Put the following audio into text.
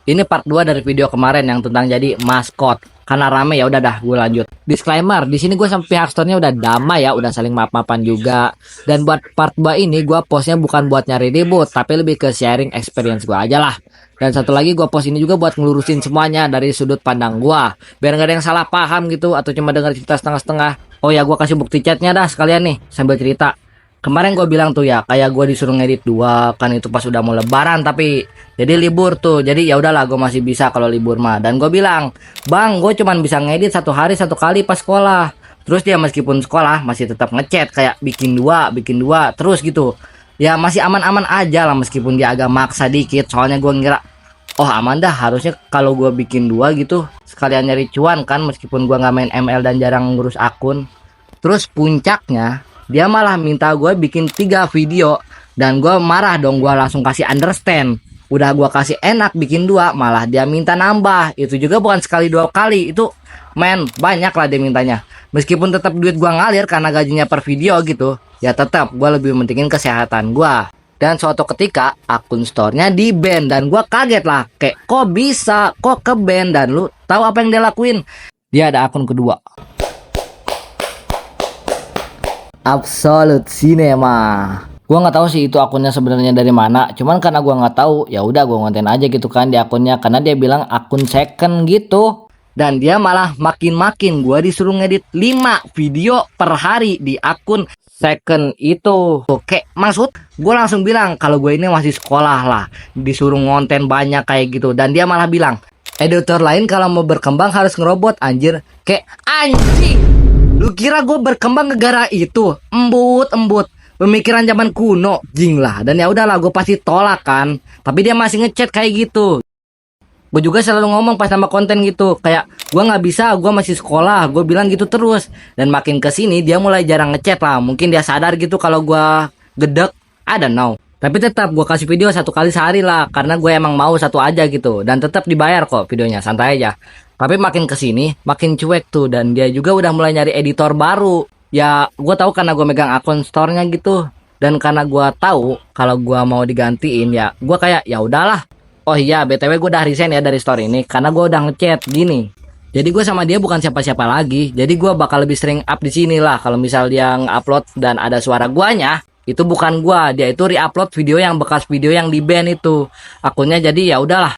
Ini part 2 dari video kemarin yang tentang jadi maskot. Karena rame ya udah dah gue lanjut. Disclaimer, di sini gue sama pihak store-nya udah damai ya, udah saling maaf-maafan juga. Dan buat part 2 ini gue postnya bukan buat nyari ribut, tapi lebih ke sharing experience gue aja lah. Dan satu lagi gue post ini juga buat ngelurusin semuanya dari sudut pandang gue, biar gak ada yang salah paham gitu atau cuma dengar cerita setengah-setengah. Oh ya, gue kasih bukti chatnya dah sekalian nih sambil cerita. Kemarin gue bilang tuh ya, kayak gue disuruh ngedit 2 kan itu pas udah mau lebaran, tapi jadi libur tuh. Jadi ya udahlah, gue masih bisa kalau libur mah. Dan gue bilang, "Bang, gue cuman bisa ngedit 1 hari 1 kali pas sekolah." Terus dia meskipun sekolah masih tetap ngechat kayak bikin dua terus gitu. Ya masih aman-aman aja lah, meskipun dia agak maksa dikit. Soalnya gue ngira, oh aman dah, harusnya kalau gue bikin 2 gitu sekalian nyari cuan kan, meskipun gue nggak main ML dan jarang ngurus akun. Terus puncaknya, dia malah minta gue bikin 3 video. Dan gue marah dong, gue langsung kasih understand. Udah gue kasih enak bikin 2, malah dia minta nambah. Itu juga bukan sekali 2 kali. Itu men, banyak lah dia mintanya. Meskipun tetap duit gue ngalir karena gajinya per video gitu, ya tetap gue lebih mentingin kesehatan gue. Dan suatu ketika akun store-nya di ban. Dan gue kaget lah, kayak kok bisa, kok ke ban. Dan lu tahu apa yang dia lakuin? Dia ada akun kedua, Absolute Cinema. Gua nggak tahu sih itu akunnya sebenarnya dari mana. Cuman karena gua nggak tahu, ya udah gua ngonten aja gitu kan di akunnya, karena dia bilang akun second gitu. Dan dia malah makin-makin gua disuruh ngedit 5 video per hari di akun second itu. Oke, maksud gue langsung bilang kalau gue ini masih sekolah lah, disuruh ngonten banyak kayak gitu. Dan dia malah bilang, editor lain kalau mau berkembang harus ngerobot anjir. Kayak anjing, lu kira gue berkembang negara itu? Embut pemikiran zaman kuno, jing lah. Dan ya udahlah, gue pasti tolak kan. Tapi dia masih ngechat kayak gitu. Gue juga selalu ngomong pas nama konten gitu, kayak gue nggak bisa, gue masih sekolah. Gue bilang gitu terus. Dan makin kesini dia mulai jarang ngechat lah. Mungkin dia sadar gitu kalau gue gedek, I don't know. Tapi tetap gue kasih video 1 kali sehari lah, karena gue emang mau 1 aja gitu. Dan tetap dibayar kok videonya, santai aja. Tapi makin kesini makin cuek tuh. Dan dia juga udah mulai nyari editor baru. Ya gue tahu karena gue megang akun store-nya gitu. Dan karena gue tahu kalau gue mau digantiin, ya gue kayak ya udahlah. Oh iya, BTW gue udah resign ya dari store ini karena gue udah ngechat gini. Jadi gue sama dia bukan siapa-siapa lagi. Jadi gue bakal lebih sering up di sini lah. Kalau misal dia upload dan ada suara guanya, itu bukan gua, dia itu re-upload video yang bekas video yang di ban itu. Akunnya jadi ya udahlah.